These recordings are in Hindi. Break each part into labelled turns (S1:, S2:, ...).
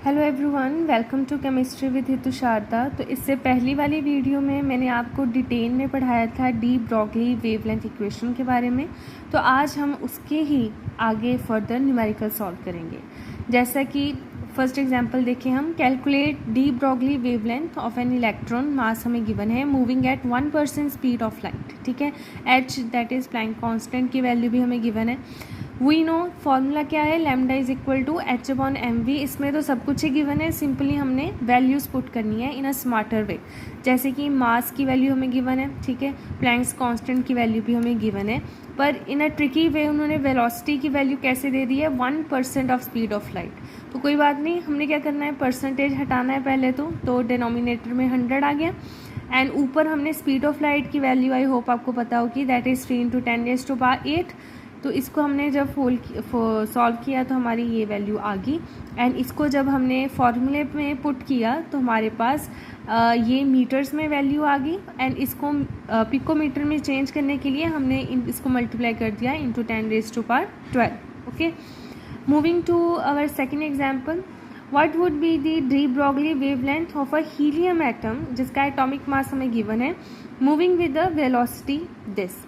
S1: Hello everyone, welcome to chemistry with Hitu Sharda. तो इससे पहली वाली वीडियो में मैंने आपको डिटेल में पढ़ाया था डी ब्रॉगली वेवलेंथ इक्वेशन के बारे में। तो आज हम उसके ही आगे फर्दर न्यूमेरिकल सॉल्व करेंगे। जैसा कि फर्स्ट एग्जांपल देखें हम, calculate de Broglie wavelength of an electron, mass हमें गिवन है, moving at 1% speed of light. ठीक है, H that is Planck constant की वैल्यू भी हमें गिवन है। वी नो फॉर्मूला क्या है, lambda is equal to H upon M V. इसमें तो सब कुछ ही गिवन है, सिंपली हमने वैल्यूज़ पुट करनी है इन अ स्मार्टर वे। जैसे कि मास की वैल्यू हमें गिवन है, ठीक है, प्लैंक्स कांस्टेंट की वैल्यू भी हमें गिवन है, पर इन अ ट्रिकी वे उन्होंने वेलोसिटी की वैल्यू कैसे दे दी है, 1% ऑफ स्पीड ऑफ लाइट। तो कोई बात नहीं, हमने क्या करना है, परसेंटेज हटाना है पहले तो डिनोमिनेटर में 100 आ गया। एंड ऊपर हमने स्पीड ऑफ लाइट की वैल्यू, आई होप आपको पता होगी, दैट इज़ 3 × 10⁸। तो इसको हमने जब सॉल्व किया तो हमारी ये वैल्यू आ गई। एंड इसको जब हमने फॉर्मूले में पुट किया तो हमारे पास ये मीटर्स में वैल्यू आ गई। एंड इसको पिकोमीटर में चेंज करने के लिए हमने इसको मल्टीप्लाई कर दिया into 10⁻12। Okay, moving to our second example, what would be the de Broglie wavelength of a helium atom जिसका एटॉमिक मास हमें गिवन है, moving with the velocity this.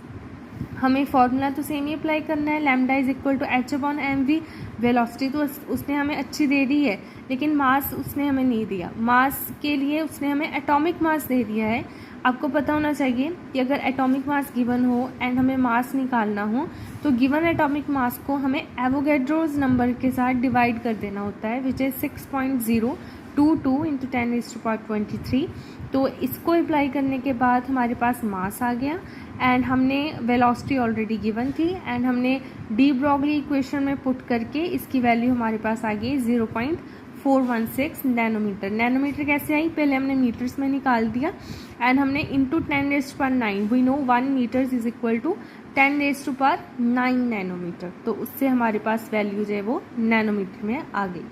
S1: हमें फॉर्मूला तो सेम ही अप्लाई करना है, lambda is equal to H upon M v. Velocity तो उसने हमें अच्छी दे दी है, लेकिन मास उसने हमें नहीं दिया। मास के लिए उसने हमें एटॉमिक मास दे दिया है। आपको पता होना चाहिए कि अगर एटॉमिक मास गिवन हो एंड हमें मास निकालना हो तो गिवन एटॉमिक मास को हमें एवोगैड्रोज नंबर के साथ डिवाइड कर देना होता है, विच इज़ 6.022 इंटू 10⁻23। तो इसको अप्लाई करने के बाद हमारे पास मास आ गया एंड हमने वेलोसिटी ऑलरेडी गिवन थी एंड हमने डी ब्रॉगली इक्वेशन में पुट करके इसकी वैल्यू हमारे पास आ गई 0.416 नैनोमीटर। नैनोमीटर कैसे आई, पहले हमने मीटर्स में निकाल दिया एंड हमने into 10⁻9, we know 1 meters is equal to 10⁻9 nanometer. तो उससे हमारे पास वैल्यू जो है वो नैनोमीटर में आ गई।